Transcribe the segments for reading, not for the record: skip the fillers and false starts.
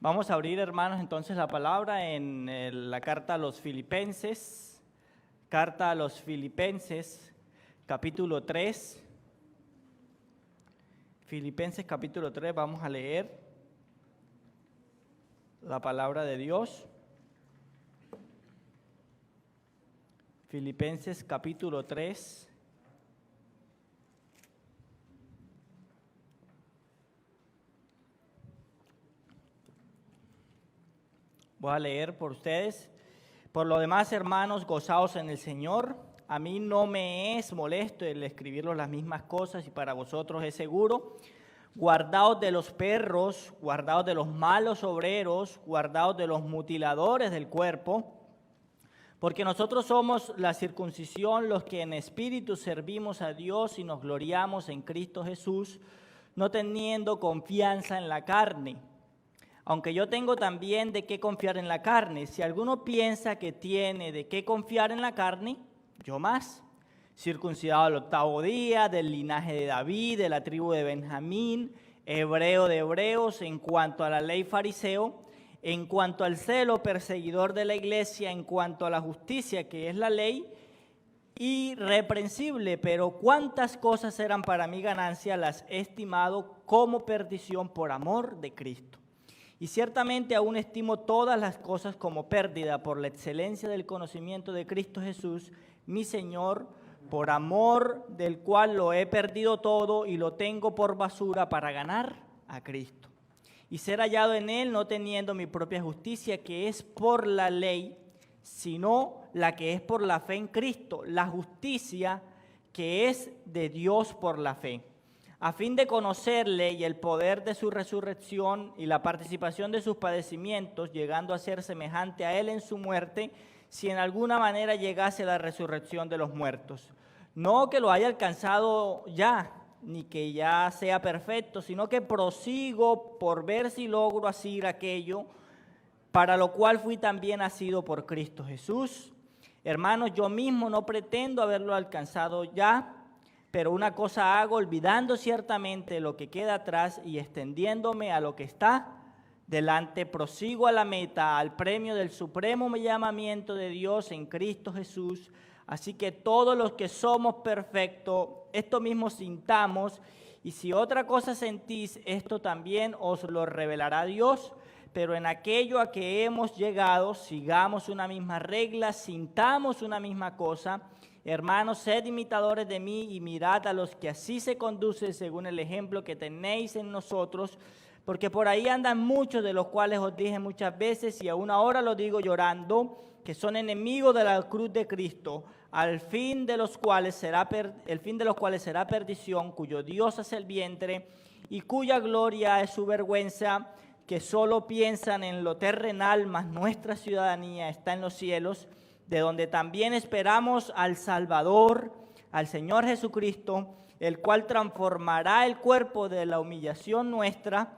Vamos a abrir, hermanos, entonces la palabra en la carta a los Filipenses, capítulo 3. Filipenses capítulo 3, vamos a leer la palabra de Dios. Filipenses capítulo 3. Voy a leer por ustedes. Por lo demás, hermanos, gozaos en el Señor. A mí no me es molesto el escribirles las mismas cosas y para vosotros es seguro. Guardaos de los perros, guardaos de los malos obreros, guardaos de los mutiladores del cuerpo, porque nosotros somos la circuncisión, los que en espíritu servimos a Dios y nos gloriamos en Cristo Jesús, no teniendo confianza en la carne. Aunque yo tengo también de qué confiar en la carne. Si alguno piensa que tiene de qué confiar en la carne, yo más. Circuncidado al 8º día, del linaje de David, de la tribu de Benjamín, hebreo de hebreos, en cuanto a la ley fariseo, en cuanto al celo perseguidor de la iglesia, en cuanto a la justicia que es la ley, irreprensible. Pero cuántas cosas eran para mi ganancia, las he estimado como perdición por amor de Cristo. Y ciertamente aún estimo todas las cosas como pérdida por la excelencia del conocimiento de Cristo Jesús, mi Señor, por amor del cual lo he perdido todo y lo tengo por basura para ganar a Cristo. Y ser hallado en Él, no teniendo mi propia justicia, que es por la ley, sino la que es por la fe en Cristo, la justicia que es de Dios por la fe, a fin de conocerle y el poder de su resurrección y la participación de sus padecimientos, llegando a ser semejante a Él en su muerte, si en alguna manera llegase la resurrección de los muertos. No que lo haya alcanzado ya, ni que ya sea perfecto, sino que prosigo por ver si logro asir aquello, para lo cual fui también asido por Cristo Jesús. Hermanos, yo mismo no pretendo haberlo alcanzado ya, pero una cosa hago, olvidando ciertamente lo que queda atrás y extendiéndome a lo que está delante, prosigo a la meta, al premio del supremo llamamiento de Dios en Cristo Jesús. Así que todos los que somos perfectos, esto mismo sintamos, y si otra cosa sentís, esto también os lo revelará Dios. Pero en aquello a que hemos llegado, sigamos una misma regla, sintamos una misma cosa. Hermanos, sed imitadores de mí y mirad a los que así se conducen según el ejemplo que tenéis en nosotros, porque por ahí andan muchos, de los cuales os dije muchas veces y aún ahora lo digo llorando, que son enemigos de la cruz de Cristo, el fin de los cuales será perdición, cuyo Dios es el vientre y cuya gloria es su vergüenza, que solo piensan en lo terrenal, mas nuestra ciudadanía está en los cielos, de donde también esperamos al Salvador, al Señor Jesucristo, el cual transformará el cuerpo de la humillación nuestra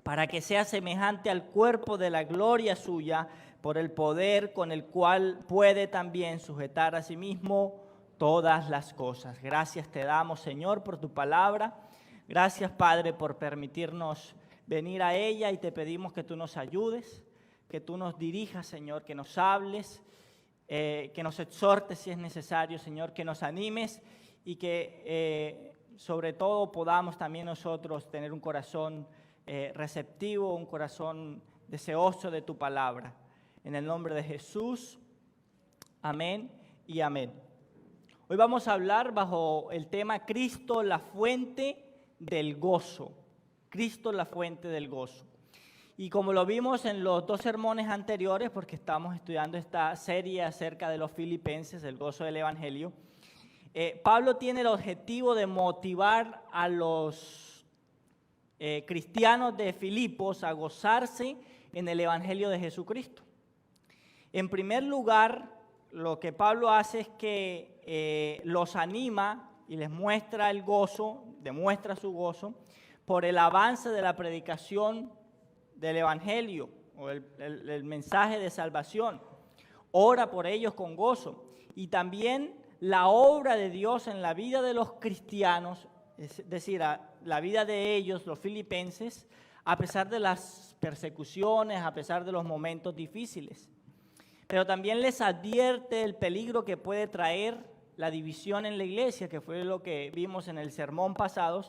para que sea semejante al cuerpo de la gloria suya, por el poder con el cual puede también sujetar a sí mismo todas las cosas. Gracias te damos, Señor, por tu palabra. Gracias, Padre, por permitirnos venir a ella y te pedimos que tú nos ayudes, que tú nos dirijas, Señor, que nos hables, que nos exhortes si es necesario, Señor, que nos animes y que sobre todo podamos también nosotros tener un corazón receptivo, un corazón deseoso de tu palabra. En el nombre de Jesús, amén y amén. Hoy vamos a hablar bajo el tema Cristo, la fuente del gozo. Cristo, la fuente del gozo. Y como lo vimos en los 2 sermones anteriores, porque estamos estudiando esta serie acerca de los filipenses, el gozo del evangelio, Pablo tiene el objetivo de motivar a los cristianos de Filipos a gozarse en el evangelio de Jesucristo. En primer lugar, lo que Pablo hace es que los anima y les muestra el gozo, demuestra su gozo, por el avance de la predicación del evangelio o el mensaje de salvación. Ora por ellos con gozo. Y también la obra de Dios en la vida de los cristianos, es decir, la vida de ellos, los filipenses, a pesar de las persecuciones, a pesar de los momentos difíciles. Pero también les advierte el peligro que puede traer la división en la iglesia, que fue lo que vimos en el sermón pasado.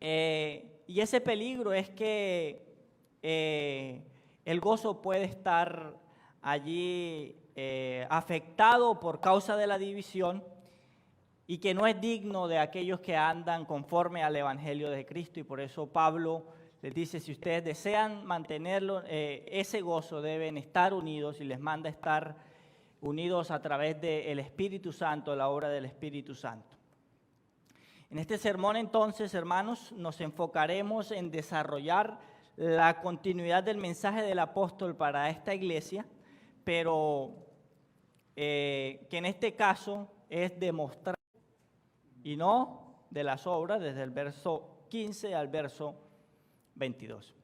Y ese peligro es que el gozo puede estar allí afectado por causa de la división y que no es digno de aquellos que andan conforme al Evangelio de Cristo. Y por eso Pablo les dice, si ustedes desean mantenerlo, ese gozo deben estar unidos, y les manda estar unidos a través del Espíritu Santo, la obra del Espíritu Santo. En este sermón entonces, hermanos, nos enfocaremos en desarrollar la continuidad del mensaje del apóstol para esta iglesia, pero que en este caso es demostrar y no de las obras, desde el verso 15 al verso 22.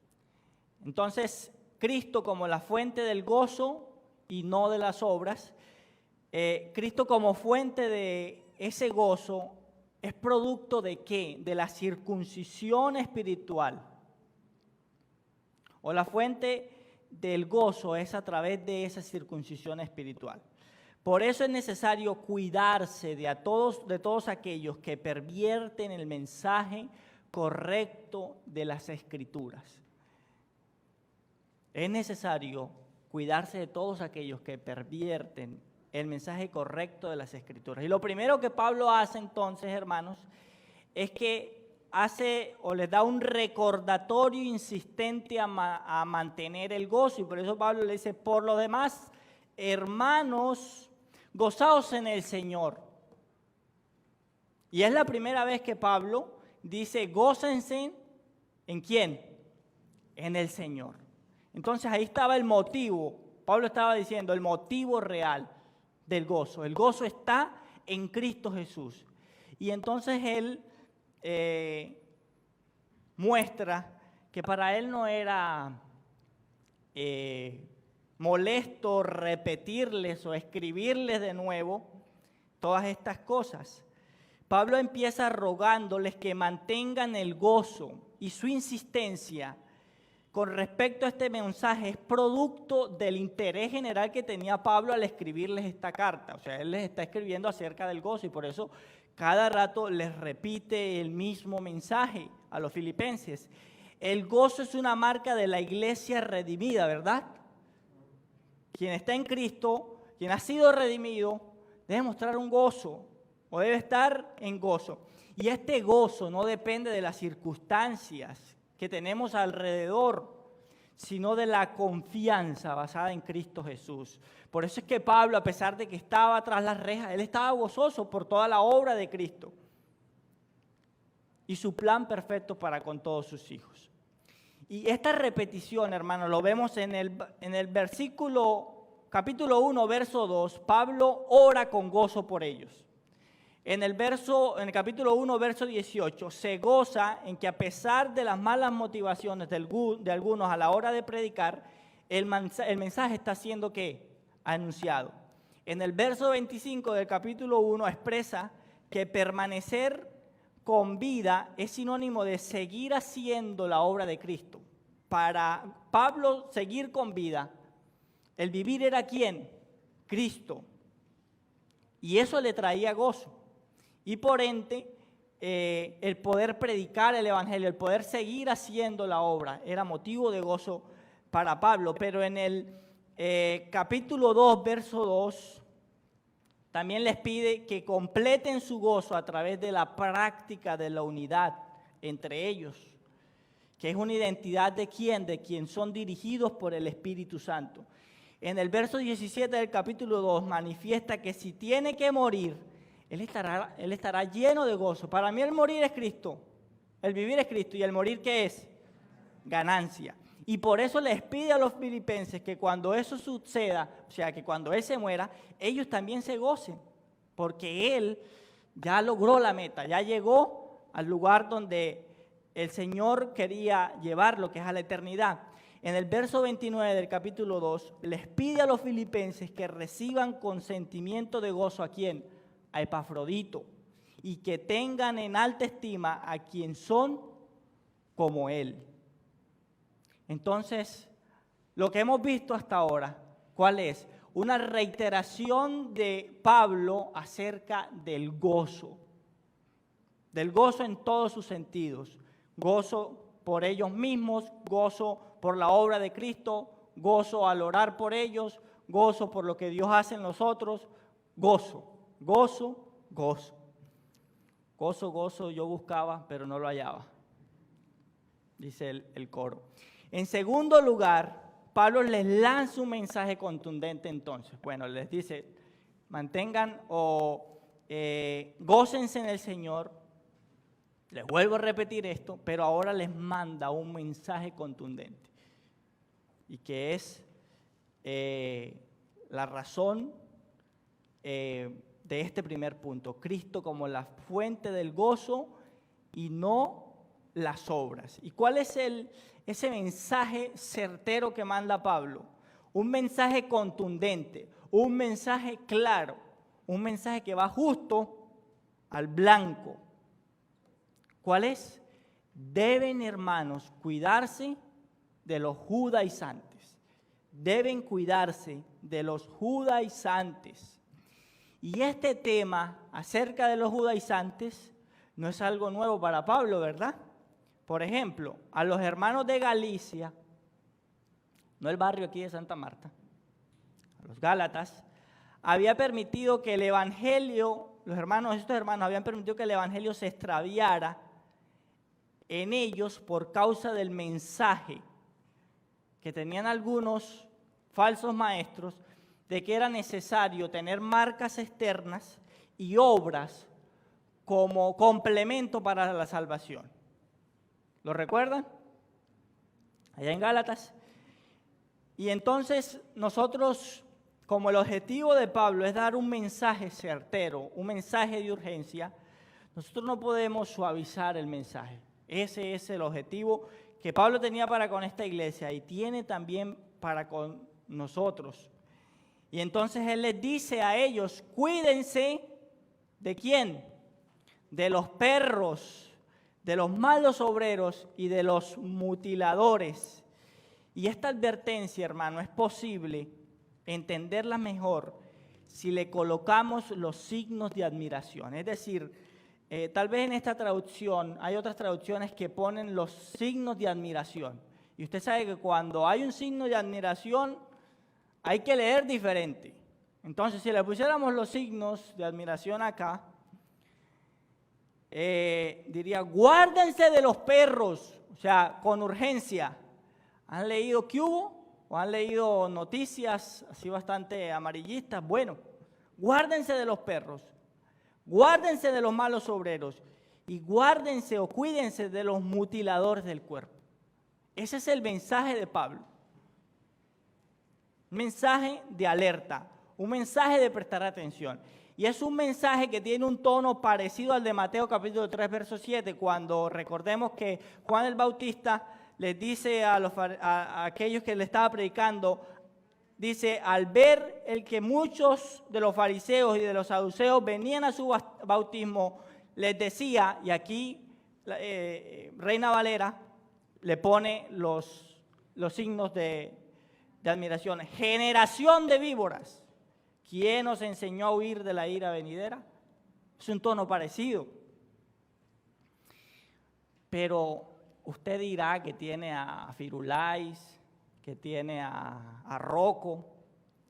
Entonces, Cristo como la fuente del gozo y no de las obras, Cristo como fuente de ese gozo es producto de ¿qué? De la circuncisión espiritual. O la fuente del gozo es a través de esa circuncisión espiritual. Por eso es necesario cuidarse de todos aquellos que pervierten el mensaje correcto de las Escrituras. Es necesario cuidarse de todos aquellos que pervierten el mensaje correcto de las Escrituras. Y lo primero que Pablo hace entonces, hermanos, es que les da un recordatorio insistente a mantener el gozo. Y por eso Pablo le dice, por lo demás, hermanos, gozaos en el Señor. Y es la primera vez que Pablo dice, gócense, ¿en quién? En el Señor. Entonces ahí estaba el motivo. Pablo estaba diciendo el motivo real del gozo. El gozo está en Cristo Jesús. Y entonces él muestra que para él no era molesto repetirles o escribirles de nuevo todas estas cosas. Pablo empieza rogándoles que mantengan el gozo, y su insistencia con respecto a este mensaje es producto del interés general que tenía Pablo al escribirles esta carta. O sea, él les está escribiendo acerca del gozo, y por eso cada rato les repite el mismo mensaje a los filipenses. El gozo es una marca de la iglesia redimida, ¿verdad? Quien está en Cristo, quien ha sido redimido, debe mostrar un gozo, o debe estar en gozo. Y este gozo no depende de las circunstancias que tenemos alrededor, sino de la confianza basada en Cristo Jesús. Por eso es que Pablo, a pesar de que estaba tras las rejas, él estaba gozoso por toda la obra de Cristo y su plan perfecto para con todos sus hijos. Y esta repetición, hermano, lo vemos en el capítulo 1, verso 2, Pablo ora con gozo por ellos. En el capítulo 1, verso 18, se goza en que a pesar de las malas motivaciones de algunos a la hora de predicar, el mensaje está siendo ¿qué? Anunciado. En el verso 25 del capítulo 1 expresa que permanecer con vida es sinónimo de seguir haciendo la obra de Cristo. Para Pablo, seguir con vida, el vivir era ¿quién? Cristo. Y eso le traía gozo. Y por ende, el poder predicar el Evangelio, el poder seguir haciendo la obra, era motivo de gozo para Pablo. Pero en el capítulo 2, verso 2, también les pide que completen su gozo a través de la práctica de la unidad entre ellos, que es una identidad de ¿quién? De quien son dirigidos por el Espíritu Santo. En el verso 17 del capítulo 2 manifiesta que si tiene que morir, Él estará lleno de gozo. Para mí el morir es Cristo, el vivir es Cristo, y el morir ¿qué es? Ganancia. Y por eso les pide a los filipenses que cuando eso suceda, o sea, que cuando Él se muera, ellos también se gocen, porque Él ya logró la meta, ya llegó al lugar donde el Señor quería llevarlo, que es a la eternidad. En el verso 29 del capítulo 2, les pide a los filipenses que reciban con sentimiento de gozo ¿a quién? A Epafrodito, y que tengan en alta estima a quien son como él. Entonces, lo que hemos visto hasta ahora, ¿cuál es? Una reiteración de Pablo acerca del gozo en todos sus sentidos. Gozo por ellos mismos, gozo por la obra de Cristo, gozo al orar por ellos, gozo por lo que Dios hace en nosotros, gozo, gozo, gozo. Gozo, gozo, yo buscaba, pero no lo hallaba, dice el coro. En segundo lugar, Pablo les lanza un mensaje contundente entonces. Bueno, les dice, mantengan o gócense en el Señor. Les vuelvo a repetir esto, pero ahora les manda un mensaje contundente. Y que es la razón de este primer punto. Cristo como la fuente del gozo y no las obras. ¿Y cuál es ese mensaje certero que manda Pablo? Un mensaje contundente, un mensaje claro, un mensaje que va justo al blanco. ¿Cuál es? Deben, hermanos, cuidarse de los judaizantes. Deben cuidarse de los judaizantes. Y este tema acerca de los judaizantes no es algo nuevo para Pablo, ¿verdad? Por ejemplo, a los hermanos de Galicia, no el barrio aquí de Santa Marta, a los Gálatas, había permitido que el evangelio, estos hermanos habían permitido que el evangelio se extraviara en ellos por causa del mensaje que tenían algunos falsos maestros de que era necesario tener marcas externas y obras como complemento para la salvación. ¿Lo recuerdan? Allá en Gálatas. Y entonces nosotros, como el objetivo de Pablo es dar un mensaje certero, un mensaje de urgencia, nosotros no podemos suavizar el mensaje. Ese es el objetivo que Pablo tenía para con esta iglesia y tiene también para con nosotros. Y entonces él les dice a ellos, cuídense ¿de quién? De los perros, de los malos obreros y de los mutiladores. Y esta advertencia, hermano, es posible entenderla mejor si le colocamos los signos de admiración. Es decir, tal vez en esta traducción, hay otras traducciones que ponen los signos de admiración. Y usted sabe que cuando hay un signo de admiración, hay que leer diferente. Entonces, si le pusiéramos los signos de admiración acá, diría, guárdense de los perros, o sea, con urgencia. ¿Han leído qué hubo? ¿O han leído noticias así bastante amarillistas? Bueno, guárdense de los perros, guárdense de los malos obreros y guárdense o cuídense de los mutiladores del cuerpo. Ese es el mensaje de Pablo. Un mensaje de alerta, un mensaje de prestar atención. Y es un mensaje que tiene un tono parecido al de Mateo capítulo 3, verso 7, cuando recordemos que Juan el Bautista les dice a aquellos que le estaba predicando, dice, al ver el que muchos de los fariseos y de los saduceos venían a su bautismo, les decía, y aquí Reina Valera le pone los signos de admiración, generación de víboras, ¿quién os enseñó a huir de la ira venidera? Es un tono parecido. Pero usted dirá que tiene a Firulais, que tiene a Rocco.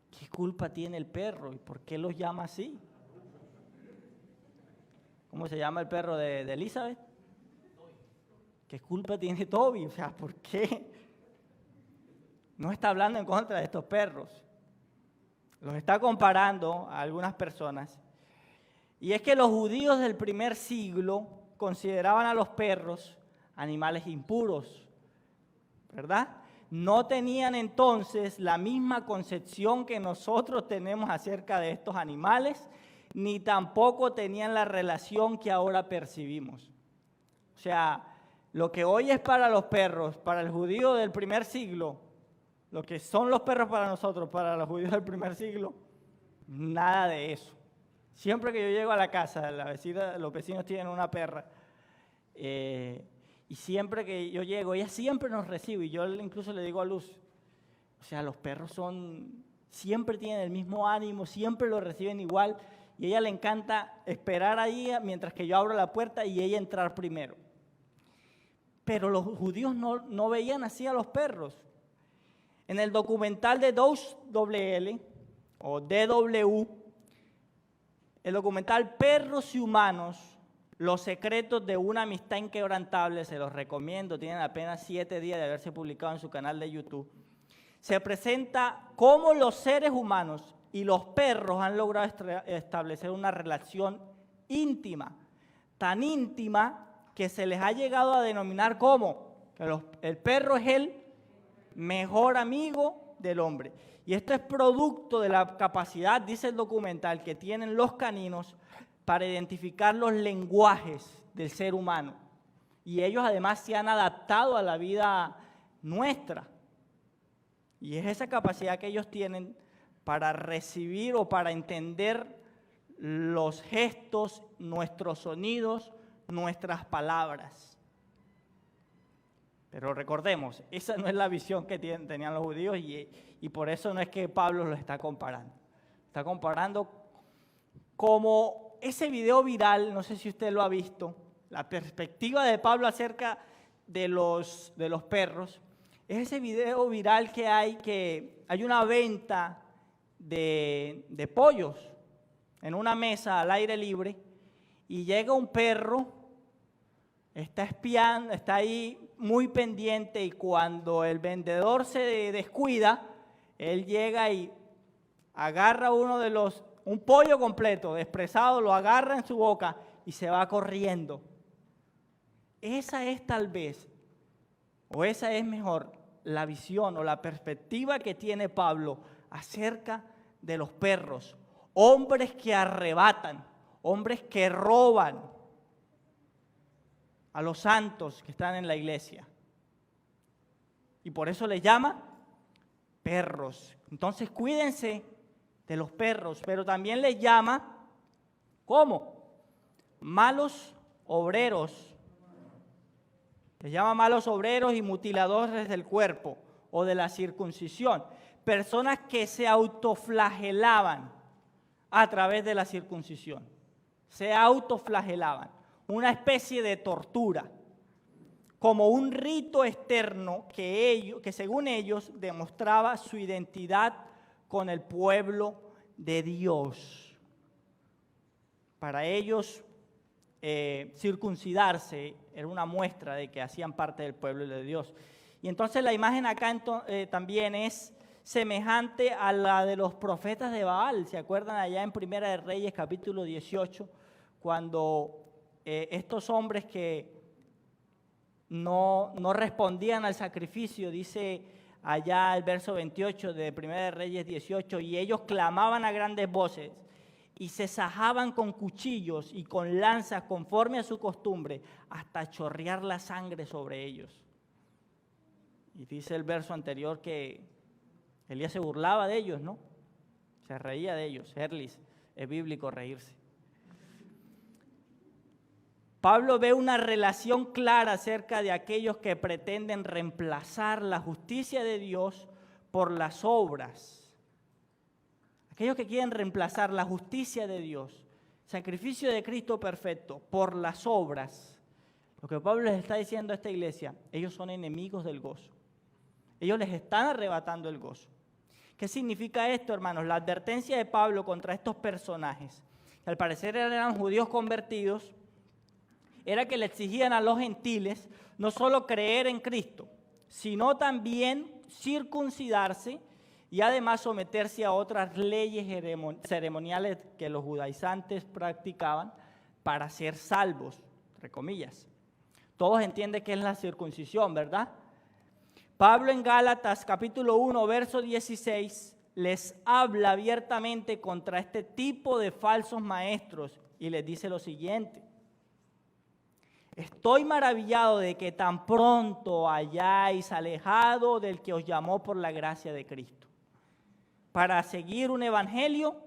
¿Qué culpa tiene el perro? ¿Y por qué los llama así? ¿Cómo se llama el perro de Elizabeth? ¿Qué culpa tiene Toby? O sea, ¿por qué? No está hablando en contra de estos perros. Los está comparando a algunas personas. Y es que los judíos del primer siglo consideraban a los perros animales impuros, ¿verdad? No tenían entonces la misma concepción que nosotros tenemos acerca de estos animales, ni tampoco tenían la relación que ahora percibimos. O sea, lo que hoy es para los perros, para el judío del primer siglo, lo que son los perros para nosotros, para los judíos del primer siglo, nada de eso. Siempre que yo llego a la casa, los vecinos tienen una perra. Y siempre que yo llego, ella siempre nos recibe. Y yo incluso le digo a Luz, o sea, los perros siempre tienen el mismo ánimo, siempre lo reciben igual. Y a ella le encanta esperar ahí mientras que yo abro la puerta y ella entrar primero. Pero los judíos no veían así a los perros. En el documental de Doush WL, o DW, el documental Perros y Humanos, los secretos de una amistad inquebrantable, se los recomiendo, tienen apenas 7 días de haberse publicado en su canal de YouTube. Se presenta cómo los seres humanos y los perros han logrado establecer una relación íntima, tan íntima que se les ha llegado a denominar como que el perro es el mejor amigo del hombre. Y esto es producto de la capacidad, dice el documental, que tienen los caninos para identificar los lenguajes del ser humano. Y ellos además se han adaptado a la vida nuestra. Y es esa capacidad que ellos tienen para recibir o para entender los gestos, nuestros sonidos, nuestras palabras. Pero recordemos, esa no es la visión que tenían los judíos y por eso no es que Pablo lo está comparando. Está comparando como ese video viral, no sé si usted lo ha visto, la perspectiva de Pablo acerca de los perros. Es ese video viral que hay una venta de pollos en una mesa al aire libre y llega un perro, está espiando, está ahí muy pendiente y cuando el vendedor se descuida, él llega y agarra un pollo completo, despresado, lo agarra en su boca y se va corriendo. Esa es tal vez, o esa es mejor, la visión o la perspectiva que tiene Pablo acerca de los perros. Hombres que arrebatan, hombres que roban a los santos que están en la iglesia. Y por eso les llama perros. Entonces cuídense de los perros, pero también les llama, ¿cómo? Malos obreros. Les llama malos obreros y mutiladores del cuerpo o de la circuncisión. Personas que se autoflagelaban a través de la circuncisión. Se autoflagelaban. Una especie de tortura, como un rito externo que según ellos demostraba su identidad con el pueblo de Dios. Para ellos circuncidarse era una muestra de que hacían parte del pueblo de Dios. Y entonces la imagen acá también es semejante a la de los profetas de Baal. ¿Se acuerdan allá en Primera de Reyes capítulo 18 cuando estos hombres que no respondían al sacrificio, dice allá el verso 28 de Primera de Reyes 18, y ellos clamaban a grandes voces y se sajaban con cuchillos y con lanzas conforme a su costumbre hasta chorrear la sangre sobre ellos. Y dice el verso anterior que Elías se burlaba de ellos, ¿no? Se reía de ellos. Herlis, es bíblico reírse. Pablo ve una relación clara acerca de aquellos que pretenden reemplazar la justicia de Dios por las obras. Aquellos que quieren reemplazar la justicia de Dios, sacrificio de Cristo perfecto, por las obras. Lo que Pablo les está diciendo a esta iglesia, ellos son enemigos del gozo. Ellos les están arrebatando el gozo. ¿Qué significa esto, hermanos? La advertencia de Pablo contra estos personajes, que al parecer eran judíos convertidos, era que le exigían a los gentiles no solo creer en Cristo, sino también circuncidarse y además someterse a otras leyes ceremoniales que los judaizantes practicaban para ser salvos, entre comillas. Todos entienden qué es la circuncisión, ¿verdad? Pablo en Gálatas capítulo 1, verso 16, les habla abiertamente contra este tipo de falsos maestros y les dice lo siguiente: estoy maravillado de que tan pronto hayáis alejado del que os llamó por la gracia de Cristo, para seguir un evangelio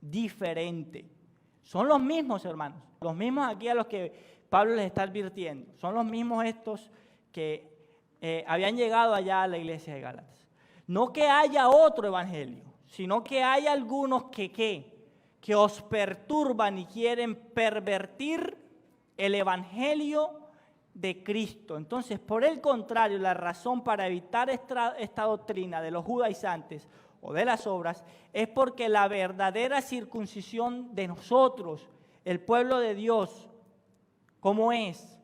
diferente. Son los mismos, hermanos, los mismos aquí a los que Pablo les está advirtiendo. Son los mismos estos que habían llegado allá a la iglesia de Gálatas. No que haya otro evangelio, sino que hay algunos que os perturban y quieren pervertir el evangelio de Cristo. Entonces, por el contrario, la razón para evitar esta doctrina de los judaizantes o de las obras es porque la verdadera circuncisión de nosotros, el pueblo de Dios, ¿cómo es?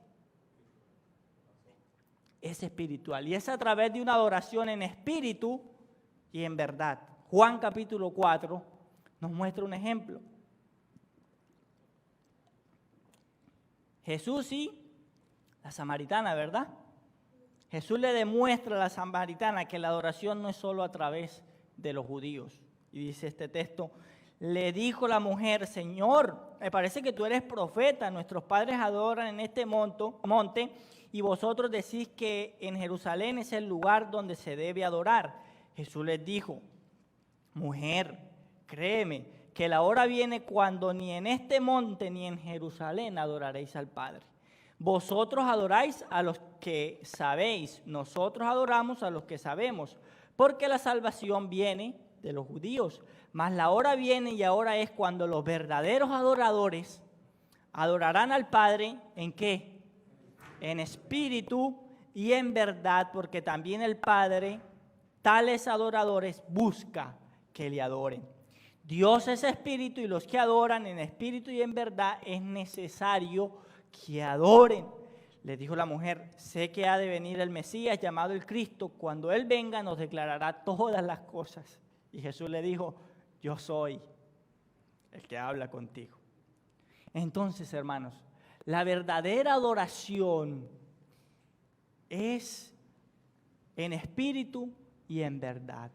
Es espiritual y es a través de una adoración en espíritu y en verdad. Juan capítulo 4 nos muestra un ejemplo. Jesús y la samaritana, ¿verdad? Jesús le demuestra a la samaritana que la adoración no es solo a través de los judíos. Y dice este texto, le dijo la mujer, Señor, me parece que tú eres profeta, nuestros padres adoran en este monte y vosotros decís que en Jerusalén es el lugar donde se debe adorar. Jesús les dijo, mujer, créeme que la hora viene cuando ni en este monte ni en Jerusalén adoraréis al Padre. Vosotros adoráis a los que sabéis, nosotros adoramos a los que sabemos, porque la salvación viene de los judíos. Mas la hora viene y ahora es cuando los verdaderos adoradores adorarán al Padre, ¿en qué? En espíritu y en verdad, porque también el Padre, tales adoradores, busca que le adoren. Dios es espíritu y los que adoran en espíritu y en verdad es necesario que adoren. Le dijo la mujer, sé que ha de venir el Mesías llamado el Cristo. Cuando Él venga nos declarará todas las cosas. Y Jesús le dijo, yo soy el que habla contigo. Entonces, hermanos, la verdadera adoración es en espíritu y en verdad.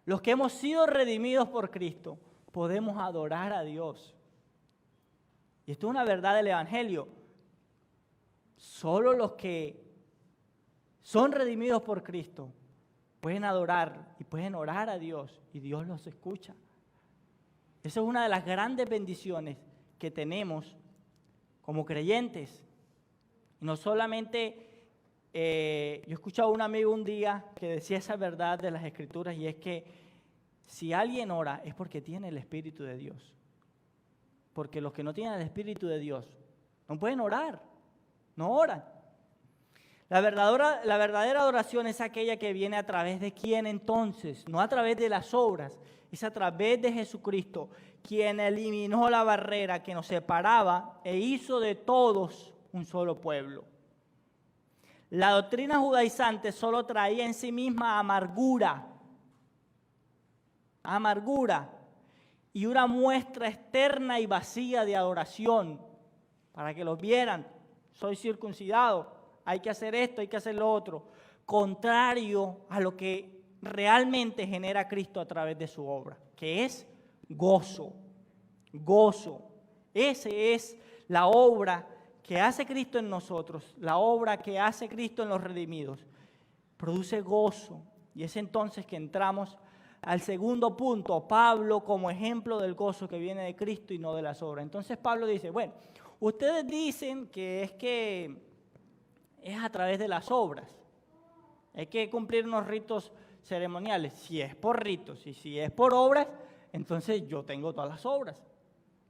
Los que hemos sido redimidos por Cristo podemos adorar a Dios. Y esto es una verdad del Evangelio. Solo los que son redimidos por Cristo pueden adorar y pueden orar a Dios y Dios los escucha. Esa es una de las grandes bendiciones que tenemos como creyentes. Y no solamente, yo he escuchado a un amigo un día que decía esa verdad de las Escrituras y es que si alguien ora es porque tiene el Espíritu de Dios. Porque los que no tienen el Espíritu de Dios no pueden orar, no oran. La verdadera adoración es aquella que viene a través de quién entonces, no a través de las obras, es a través de Jesucristo, quien eliminó la barrera que nos separaba e hizo de todos un solo pueblo. La doctrina judaizante solo traía en sí misma amargura y una muestra externa y vacía de adoración, para que los vieran, soy circuncidado, hay que hacer esto, hay que hacer lo otro, contrario a lo que realmente genera Cristo a través de su obra, que es gozo. Esa es la obra que hace Cristo en nosotros, la obra que hace Cristo en los redimidos, produce gozo. Y es entonces que entramos al segundo punto, Pablo como ejemplo del gozo que viene de Cristo y no de las obras. Entonces Pablo dice, bueno, ustedes dicen que es a través de las obras. Hay que cumplir unos ritos ceremoniales. Si es por ritos y si es por obras, entonces yo tengo todas las obras.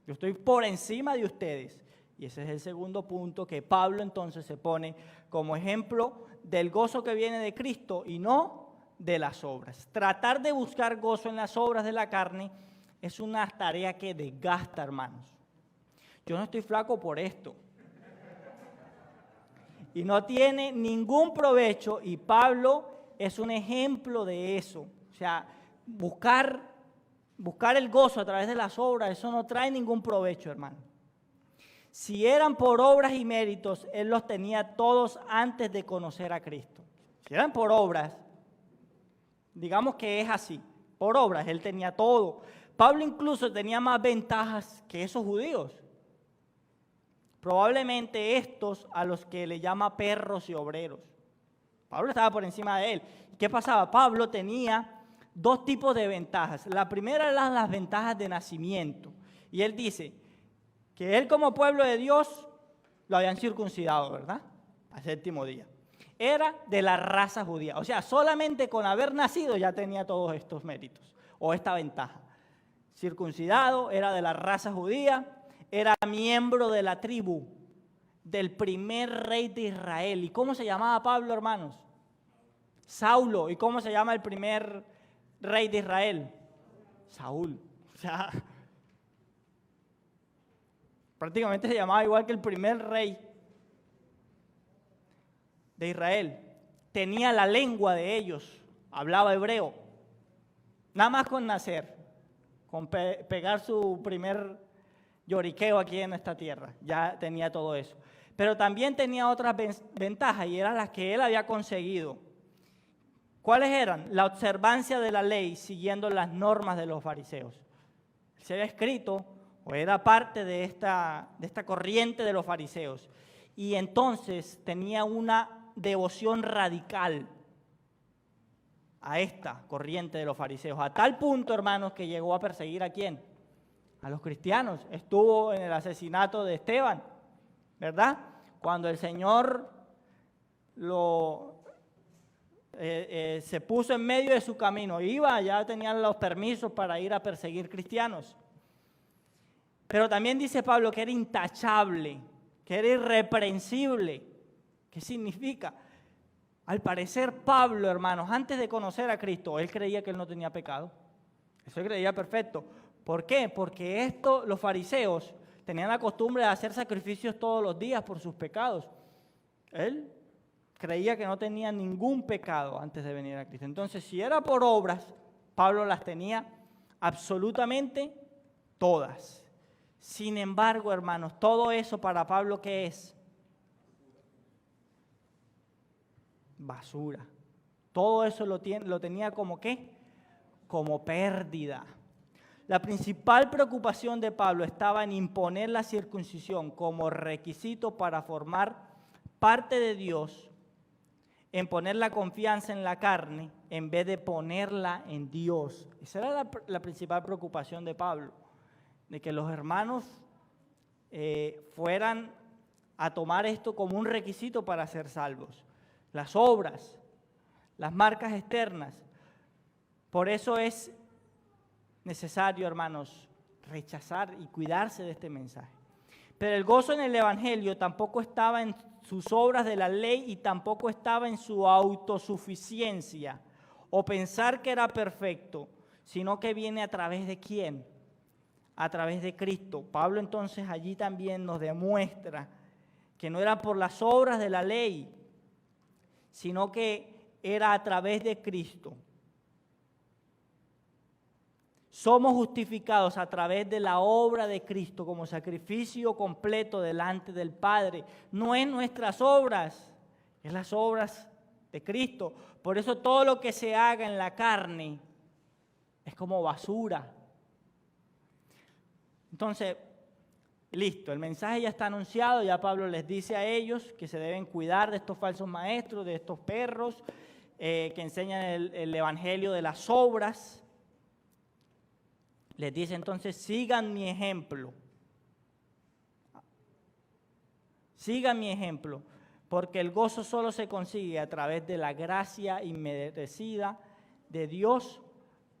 Yo estoy por encima de ustedes. Y ese es el segundo punto que Pablo entonces se pone como ejemplo del gozo que viene de Cristo y no de las obras. Tratar de buscar gozo en las obras de la carne es una tarea que desgasta, hermanos. Yo no estoy flaco por esto. Y no tiene ningún provecho, y Pablo es un ejemplo de eso. O sea, buscar el gozo a través de las obras, eso no trae ningún provecho, hermano. Si eran por obras y méritos, él los tenía todos antes de conocer a Cristo. Si eran por obras, digamos que es así, por obras, él tenía todo. Pablo incluso tenía más ventajas que esos judíos. Probablemente estos a los que le llama perros y obreros. Pablo estaba por encima de él. ¿Qué pasaba? Pablo tenía dos tipos de ventajas. La primera eran las ventajas de nacimiento. Y él dice que él como pueblo de Dios lo habían circuncidado, ¿verdad? Al séptimo día. Era de la raza judía. O sea, solamente con haber nacido ya tenía todos estos méritos o esta ventaja. Circuncidado, era de la raza judía, era miembro de la tribu del primer rey de Israel. ¿Y cómo se llamaba Pablo, hermanos? Saulo. ¿Y cómo se llama el primer rey de Israel? Saúl. O sea, prácticamente se llamaba igual que el primer rey de Israel. Tenía la lengua de ellos, hablaba hebreo. Nada más con nacer, con pegar su primer lloriqueo aquí en esta tierra, ya tenía todo eso. Pero también tenía otras ventajas y eran las que él había conseguido. ¿Cuáles eran? La observancia de la ley siguiendo las normas de los fariseos. Se había escrito o era parte de esta corriente de los fariseos. Y entonces tenía una devoción radical a esta corriente de los fariseos. A tal punto, hermanos, que llegó a perseguir ¿a quién? A los cristianos. Estuvo en el asesinato de Esteban, ¿verdad? Cuando el Señor se puso en medio de su camino, ya tenían los permisos para ir a perseguir cristianos. Pero también dice Pablo que era intachable, que era irreprensible. ¿Qué significa? Al parecer Pablo, hermanos, antes de conocer a Cristo, él creía que él no tenía pecado. Eso él creía perfecto. ¿Por qué? Porque los fariseos tenían la costumbre de hacer sacrificios todos los días por sus pecados. Él creía que no tenía ningún pecado antes de venir a Cristo. Entonces, si era por obras, Pablo las tenía absolutamente todas. Sin embargo, hermanos, todo eso para Pablo, ¿qué es? Basura. Todo eso lo tenía como ¿qué? Como pérdida. La principal preocupación de Pablo estaba en imponer la circuncisión como requisito para formar parte de Dios, en poner la confianza en la carne en vez de ponerla en Dios. Esa era la principal preocupación de Pablo, de que los hermanos fueran a tomar esto como un requisito para ser salvos. Las obras, las marcas externas. Por eso es necesario, hermanos, rechazar y cuidarse de este mensaje. Pero el gozo en el Evangelio tampoco estaba en sus obras de la ley y tampoco estaba en su autosuficiencia o pensar que era perfecto, sino que viene a través de ¿quién? A través de Cristo. Pablo entonces allí también nos demuestra que no era por las obras de la ley, sino que era a través de Cristo. Somos justificados a través de la obra de Cristo como sacrificio completo delante del Padre. No es nuestras obras, es las obras de Cristo. Por eso todo lo que se haga en la carne es como basura. Entonces, listo, el mensaje ya está anunciado, ya Pablo les dice a ellos que se deben cuidar de estos falsos maestros, de estos perros que enseñan el evangelio de las obras. Les dice entonces, sigan mi ejemplo. Sigan mi ejemplo, porque el gozo solo se consigue a través de la gracia inmerecida de Dios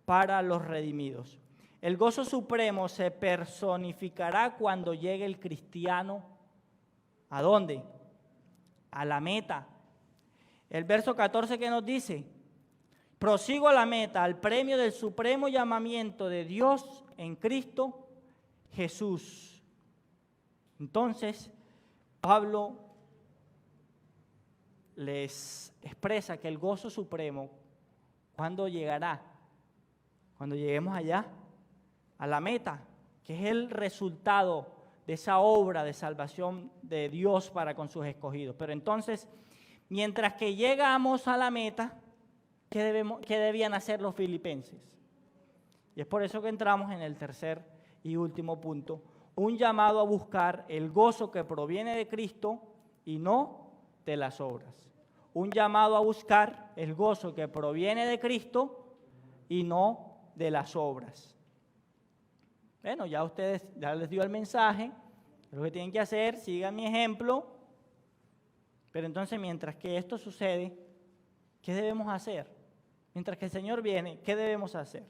para los redimidos. El gozo supremo se personificará cuando llegue el cristiano. ¿A dónde? A la meta. El verso 14 que nos dice: prosigo a la meta, al premio del supremo llamamiento de Dios en Cristo Jesús. Entonces, Pablo les expresa que el gozo supremo, ¿cuándo llegará? Cuando lleguemos allá, a la meta, que es el resultado de esa obra de salvación de Dios para con sus escogidos. Pero entonces, mientras que llegamos a la meta, ¿qué debían hacer los filipenses? Y es por eso que entramos en el tercer y último punto, un llamado a buscar el gozo que proviene de Cristo y no de las obras. Un llamado a buscar el gozo que proviene de Cristo y no de las obras. Bueno, ya les dio el mensaje, Es lo que tienen que hacer, sigan mi ejemplo. Pero entonces, mientras que esto sucede, ¿qué debemos hacer? Mientras que el Señor viene, ¿qué debemos hacer?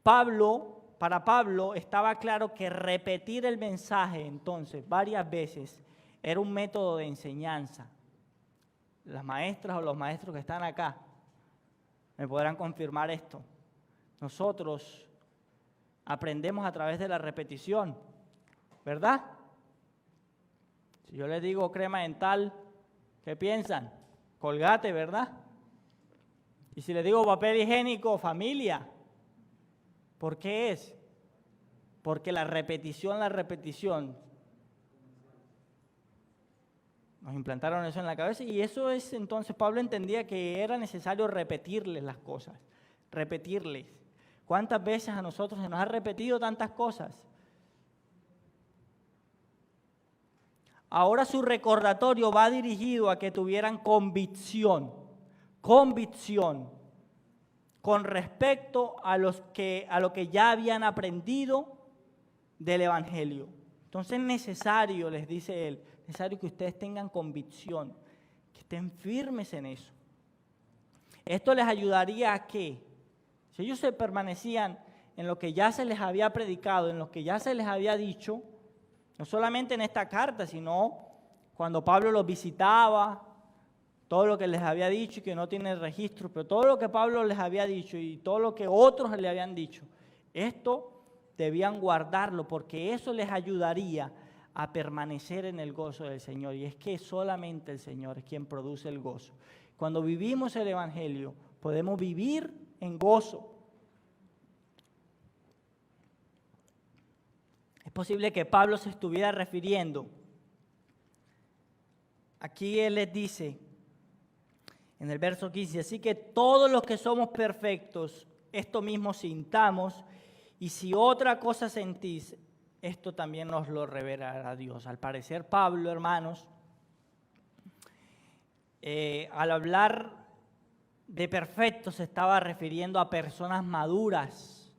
Para Pablo estaba claro que repetir el mensaje entonces varias veces era un método de enseñanza. Las maestras o los maestros que están acá me podrán confirmar esto. Nosotros aprendemos a través de la repetición, ¿verdad? Si yo les digo crema dental, ¿qué piensan? Colgate, ¿verdad? Y si les digo papel higiénico, familia, ¿por qué es? Porque la repetición, nos implantaron eso en la cabeza y eso es, entonces Pablo entendía que era necesario repetirles las cosas, repetirles. ¿Cuántas veces a nosotros se nos ha repetido tantas cosas? Ahora su recordatorio va dirigido a que tuvieran convicción con respecto a lo que ya habían aprendido del Evangelio. Entonces es necesario, les dice él, necesario que ustedes tengan convicción, que estén firmes en eso. Esto les ayudaría a que, si ellos se permanecían en lo que ya se les había predicado, en lo que ya se les había dicho, no solamente en esta carta, sino cuando Pablo los visitaba, todo lo que les había dicho y que no tiene registro, pero todo lo que Pablo les había dicho y todo lo que otros le habían dicho, esto debían guardarlo porque eso les ayudaría a permanecer en el gozo del Señor. Y es que solamente el Señor es quien produce el gozo. Cuando vivimos el Evangelio, podemos vivir en gozo. Es posible que Pablo se estuviera refiriendo. Aquí él les dice, en el verso 15, así que todos los que somos perfectos, esto mismo sintamos, y si otra cosa sentís, esto también nos lo revelará Dios. Al parecer Pablo, hermanos, al hablar de perfectos se estaba refiriendo a personas maduras.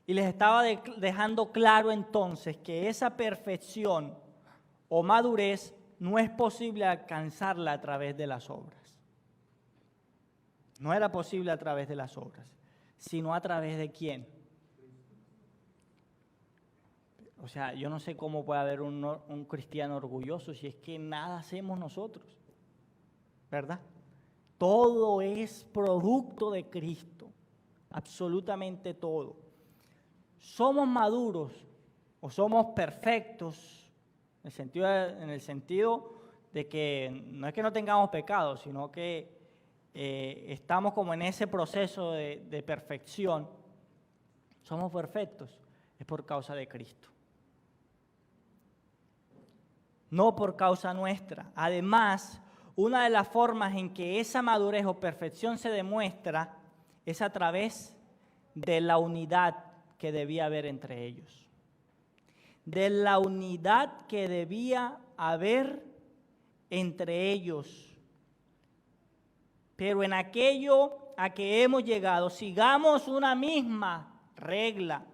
Y les estaba dejando claro entonces que esa perfección o madurez no es posible alcanzarla a través de las obras. No era posible a través de las obras, sino a través de ¿quién? O sea, yo no sé cómo puede haber un cristiano orgulloso si es que nada hacemos nosotros, ¿verdad? Todo es producto de Cristo, absolutamente todo. Somos maduros o somos perfectos en el sentido de que no es que no tengamos pecados, sino que estamos como en ese proceso de perfección. Somos perfectos, es por causa de Cristo. No por causa nuestra. Además, una de las formas en que esa madurez o perfección se demuestra es a través de la unidad que debía haber entre ellos. De la unidad que debía haber entre ellos. Pero en aquello a que hemos llegado, sigamos una misma regla,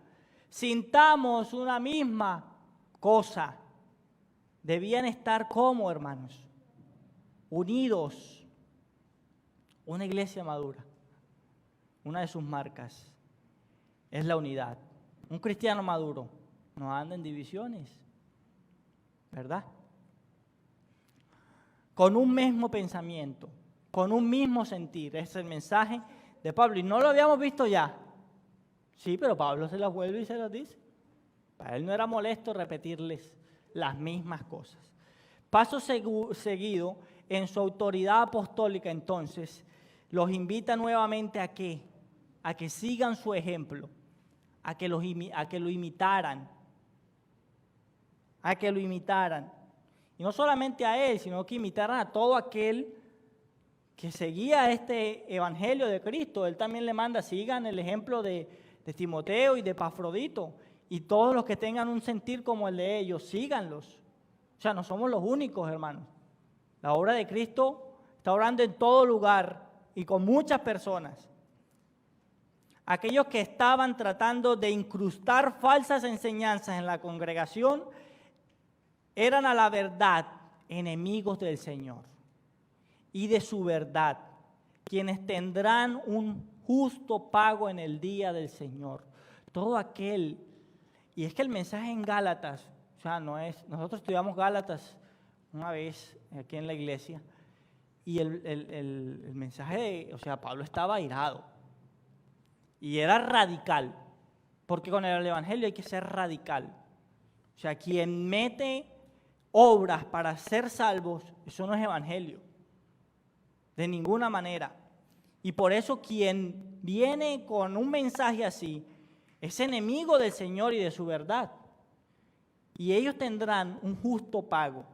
sintamos una misma cosa. Debían estar como hermanos, unidos. Una iglesia madura, una de sus marcas es la unidad. Un cristiano maduro no anda en divisiones, ¿verdad? Con un mismo pensamiento, con un mismo sentir. Ese es el mensaje de Pablo. Y no lo habíamos visto ya. Sí, pero Pablo se las vuelve y se las dice. Para él no era molesto repetirles las mismas cosas. Paso seguido, en su autoridad apostólica, entonces, los invita nuevamente a ¿qué? A que sigan su ejemplo, a que lo imitaran. Y no solamente a él, sino que imitaran a todo aquel que seguía este evangelio de Cristo. Él también le manda, sigan el ejemplo de Timoteo y de Epafrodito. Y todos los que tengan un sentir como el de ellos, síganlos. O sea, no somos los únicos, hermanos. La obra de Cristo está obrando en todo lugar y con muchas personas. aquellos que estaban tratando de incrustar falsas enseñanzas en la congregación, eran a la verdad enemigos del Señor y de su verdad, quienes tendrán un justo pago en el día del Señor. Todo aquel, y es que el mensaje en Gálatas, o sea, nosotros estudiamos Gálatas una vez aquí en la iglesia, y el mensaje, o sea, Pablo estaba airado, y era radical, porque con el evangelio hay que ser radical. O sea, quien mete obras para ser salvos, eso no es evangelio, de ninguna manera. Y por eso quien viene con un mensaje así es enemigo del Señor y de su verdad. Y ellos tendrán un justo pago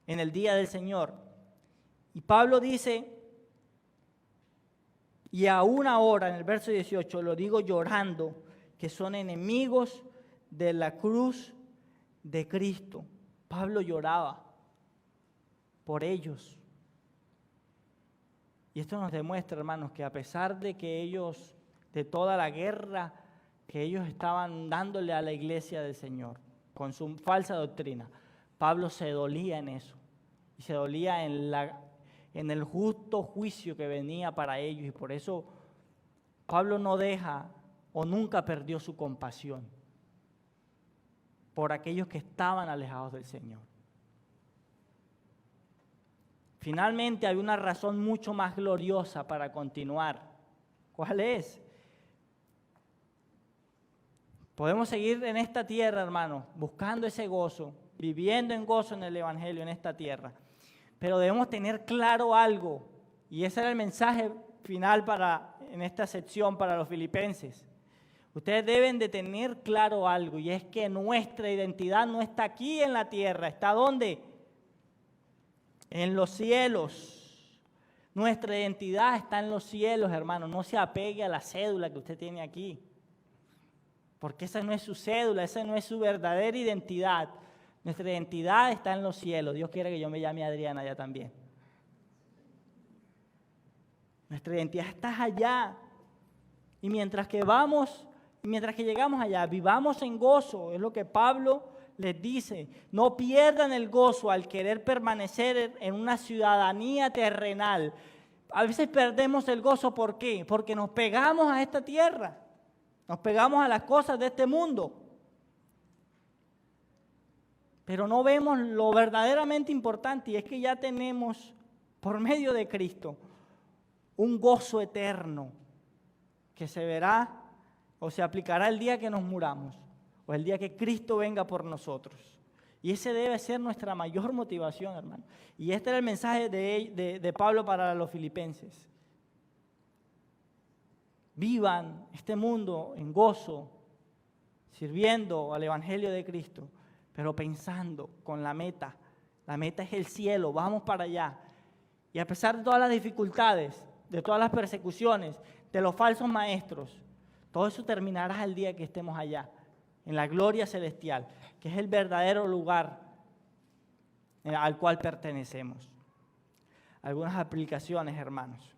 en el día del Señor. Y Pablo dice, y aún ahora en el verso 18, lo digo llorando, que son enemigos de la cruz de Cristo. Pablo lloraba por ellos. Y esto nos demuestra, hermanos, que a pesar de que ellos, de toda la guerra que ellos estaban dándole a la iglesia del Señor, con su falsa doctrina, Pablo se dolía en eso. Y se dolía en el justo juicio que venía para ellos. Y por eso Pablo no deja o nunca perdió su compasión por aquellos que estaban alejados del Señor. Finalmente hay una razón mucho más gloriosa para continuar. ¿Cuál es? Podemos seguir en esta tierra, hermanos, buscando ese gozo, viviendo en gozo en el Evangelio en esta tierra. Pero debemos tener claro algo, y ese era el mensaje final en esta sección para los filipenses. Ustedes deben de tener claro algo, y es que nuestra identidad no está aquí en la tierra. ¿Está dónde? En los cielos. Nuestra identidad está en los cielos, hermano. No se apegue a la cédula que usted tiene aquí, porque esa no es su cédula, esa no es su verdadera identidad. Nuestra identidad está en los cielos. Dios quiere que yo me llame Adriana allá también. Nuestra identidad está allá. Y mientras que llegamos allá, vivamos en gozo. Es lo que Pablo les dice. No pierdan el gozo al querer permanecer en una ciudadanía terrenal. A veces perdemos el gozo, ¿por qué? Porque nos pegamos a esta tierra. Nos pegamos a las cosas de este mundo. Pero no vemos lo verdaderamente importante, y es que ya tenemos, por medio de Cristo, un gozo eterno que se verá o se aplicará el día que nos muramos o el día que Cristo venga por nosotros. Y ese debe ser nuestra mayor motivación, hermano. Y este era el mensaje de Pablo para los filipenses. Vivan este mundo en gozo, sirviendo al Evangelio de Cristo, pero pensando con la meta. La meta es el cielo, vamos para allá. Y a pesar de todas las dificultades, de todas las persecuciones, de los falsos maestros, todo eso terminará el día que estemos allá, en la gloria celestial, que es el verdadero lugar al cual pertenecemos. Algunas aplicaciones, hermanos.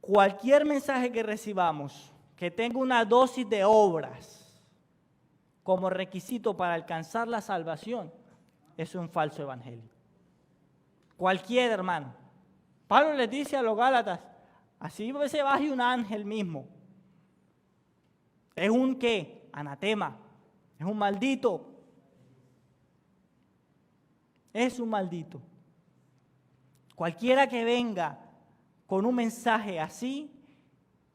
Cualquier mensaje que recibamos que tenga una dosis de obras como requisito para alcanzar la salvación, es un falso evangelio. Cualquier, hermano. Pablo les dice a los Gálatas, así se baje un ángel mismo. ¿Es un qué? Anatema. Es un maldito. Es un maldito. Cualquiera que venga con un mensaje así,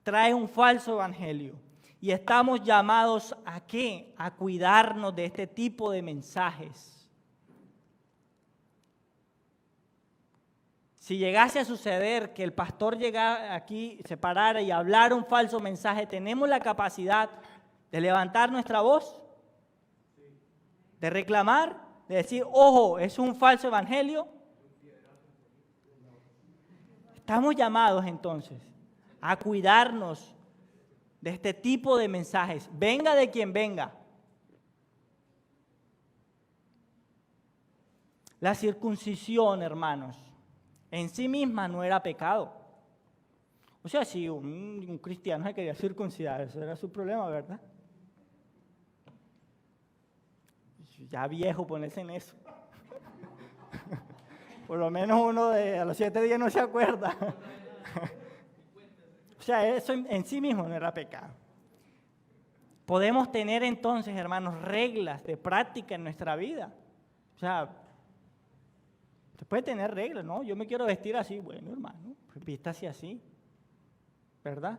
trae un falso evangelio. Y estamos llamados ¿a qué? A cuidarnos de este tipo de mensajes. Si llegase a suceder que el pastor llegara aquí, se parara y hablara un falso mensaje, ¿tenemos la capacidad de levantar nuestra voz? ¿De reclamar? ¿De decir, ojo, es un falso evangelio? Estamos llamados entonces a cuidarnos de este tipo de mensajes, venga de quien venga. La circuncisión, hermanos, en sí misma no era pecado. O sea, si un cristiano se quería circuncidar, eso era su problema, ¿verdad? Ya viejo ponerse en eso. Por lo menos uno a los 7 días no se acuerda. O sea, eso en sí mismo no era pecado. Podemos tener entonces, hermanos, reglas de práctica en nuestra vida. O sea, se puede tener reglas, ¿no? Yo me quiero vestir así. Bueno, hermano, pues vístase así, ¿verdad?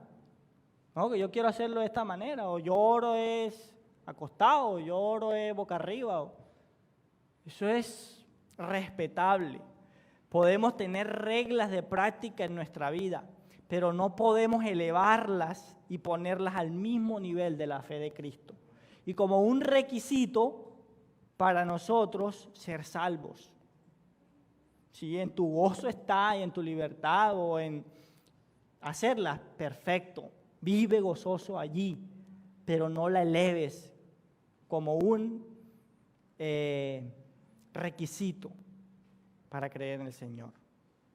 No, que yo quiero hacerlo de esta manera. O yo oro es acostado, o yo oro es boca arriba. Eso es respetable. Podemos tener reglas de práctica en nuestra vida, pero no podemos elevarlas y ponerlas al mismo nivel de la fe de Cristo. Y como un requisito para nosotros ser salvos. Si en tu gozo está y en tu libertad o en hacerlas, perfecto. Vive gozoso allí, pero no la eleves como un requisito para creer en el Señor.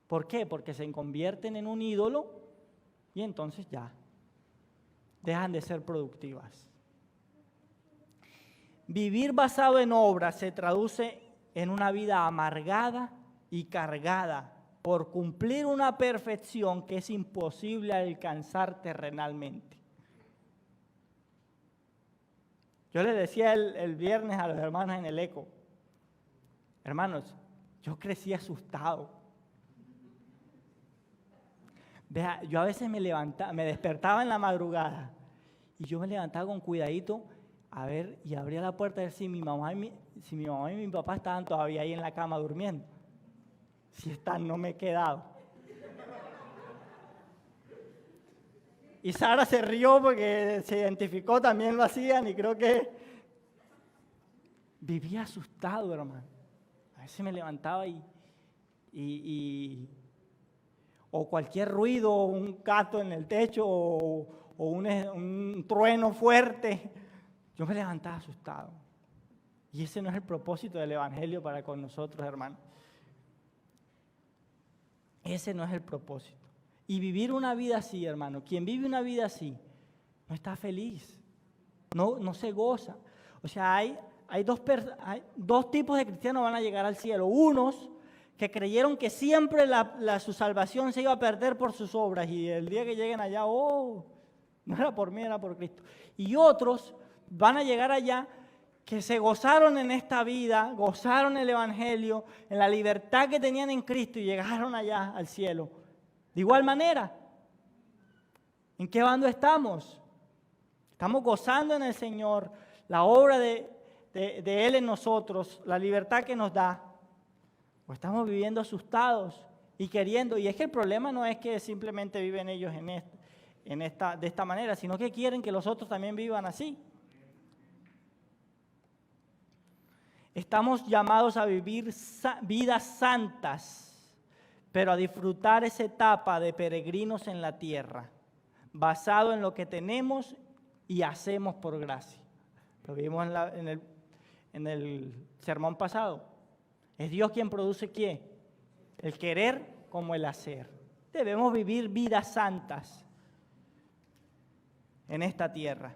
¿Por qué? Porque se convierten en un ídolo y entonces ya dejan de ser productivas. Vivir basado en obras se traduce en una vida amargada y cargada por cumplir una perfección que es imposible alcanzar terrenalmente. Yo les decía el viernes a los hermanos en el eco, hermanos, yo crecí asustado. Vea, yo a veces me despertaba en la madrugada y yo me levantaba con cuidadito a ver y abría la puerta a ver si mi mamá y mi papá estaban todavía ahí en la cama durmiendo. Si están, no me he quedado. Y Sara se rió porque se identificó, también lo hacían y creo que vivía asustado, hermano. A veces me levantaba o cualquier ruido, un gato en el techo o un trueno fuerte, yo me levantaba asustado. Y ese no es el propósito del Evangelio para con nosotros, hermanos. Ese no es el propósito. Y vivir una vida así, hermano, quien vive una vida así, no está feliz, no se goza. O sea, hay dos tipos de cristianos van a llegar al cielo. Unos que creyeron que siempre su salvación se iba a perder por sus obras y el día que lleguen allá, no era por mí, era por Cristo. Y otros van a llegar allá que se gozaron en esta vida, gozaron el Evangelio, en la libertad que tenían en Cristo y llegaron allá al cielo. De igual manera, ¿en qué bando estamos? Estamos gozando en el Señor, la obra de Él en nosotros, la libertad que nos da. O estamos viviendo asustados y queriendo, y es que el problema no es que simplemente viven ellos de esta manera, sino que quieren que los otros también vivan así. Estamos llamados a vivir vidas santas, pero a disfrutar esa etapa de peregrinos en la tierra, basado en lo que tenemos y hacemos por gracia. Lo vimos en el sermón pasado. Es Dios quien produce ¿qué? El querer como el hacer. Debemos vivir vidas santas en esta tierra.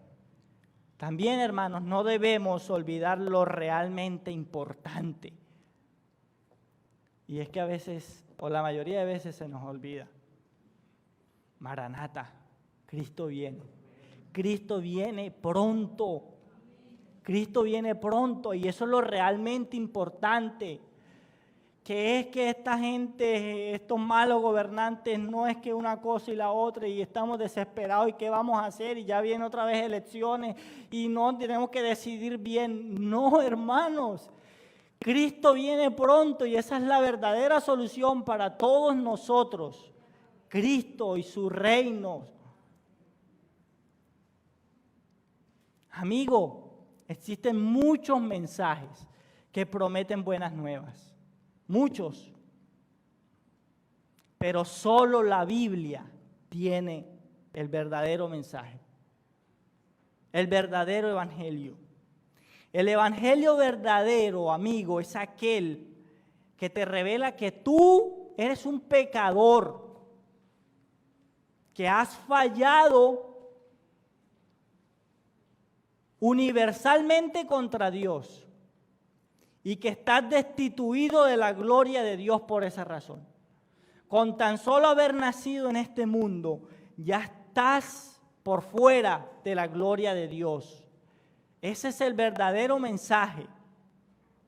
También, hermanos, no debemos olvidar lo realmente importante. Y es que a veces, o la mayoría de veces, se nos olvida. Maranata, Cristo viene. Cristo viene pronto. Cristo viene pronto y eso es lo realmente importante. Que es que esta gente, estos malos gobernantes, no es que una cosa y la otra y estamos desesperados y qué vamos a hacer y ya vienen otra vez elecciones y no tenemos que decidir bien. No, hermanos, Cristo viene pronto y esa es la verdadera solución para todos nosotros. Cristo y su reino. Amigo, existen muchos mensajes que prometen buenas nuevas. Muchos, pero solo la Biblia tiene el verdadero mensaje, el verdadero evangelio. El evangelio verdadero, amigo, es aquel que te revela que tú eres un pecador, que has fallado universalmente contra Dios y que estás destituido de la gloria de Dios por esa razón. Con tan solo haber nacido en este mundo, ya estás por fuera de la gloria de Dios. Ese es el verdadero mensaje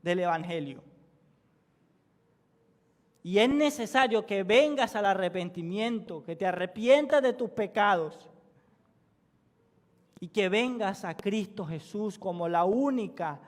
del Evangelio. Y es necesario que vengas al arrepentimiento, que te arrepientas de tus pecados y que vengas a Cristo Jesús como la única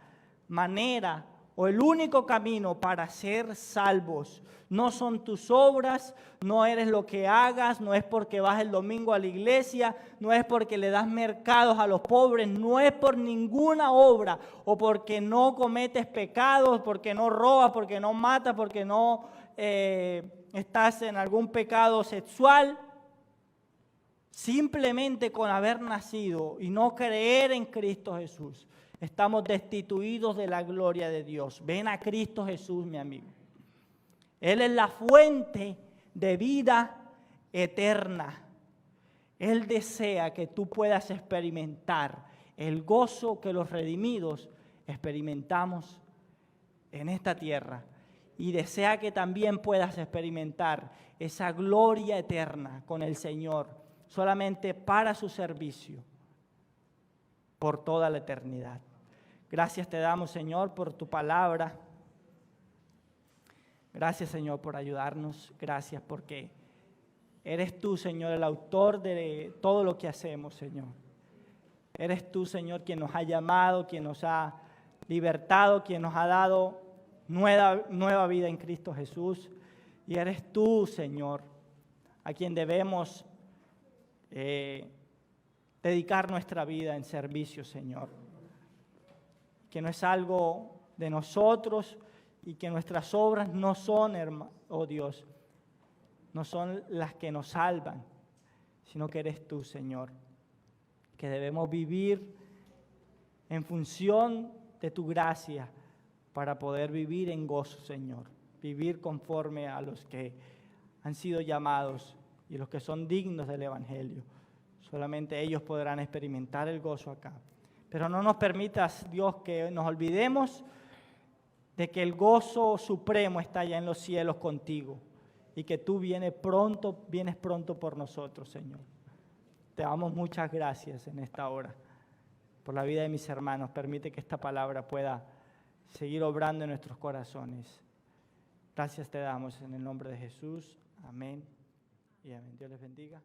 manera o el único camino para ser salvos. No son tus obras, no eres lo que hagas, no es porque vas el domingo a la iglesia, no es porque le das mercados a los pobres, no es por ninguna obra o porque no cometes pecados, porque no robas, porque no matas, porque no estás en algún pecado sexual. Simplemente con haber nacido y no creer en Cristo Jesús, estamos destituidos de la gloria de Dios. Ven a Cristo Jesús, mi amigo. Él es la fuente de vida eterna. Él desea que tú puedas experimentar el gozo que los redimidos experimentamos en esta tierra. Y desea que también puedas experimentar esa gloria eterna con el Señor, solamente para su servicio, por toda la eternidad. Gracias te damos, Señor, por tu palabra. Gracias, Señor, por ayudarnos. Gracias porque eres tú, Señor, el autor de todo lo que hacemos, Señor. Eres tú, Señor, quien nos ha llamado, quien nos ha libertado, quien nos ha dado nueva vida en Cristo Jesús. Y eres tú, Señor, a quien debemos dedicar nuestra vida en servicio, Señor. Que no es algo de nosotros y que nuestras obras no son, oh Dios, no son las que nos salvan, sino que eres tú, Señor. Que debemos vivir en función de tu gracia para poder vivir en gozo, Señor. Vivir conforme a los que han sido llamados y los que son dignos del Evangelio. Solamente ellos podrán experimentar el gozo acá. Pero no nos permitas, Dios, que nos olvidemos de que el gozo supremo está allá en los cielos contigo y que tú vienes pronto por nosotros, Señor. Te damos muchas gracias en esta hora por la vida de mis hermanos. Permite que esta palabra pueda seguir obrando en nuestros corazones. Gracias te damos en el nombre de Jesús. Amén y amén. Dios les bendiga.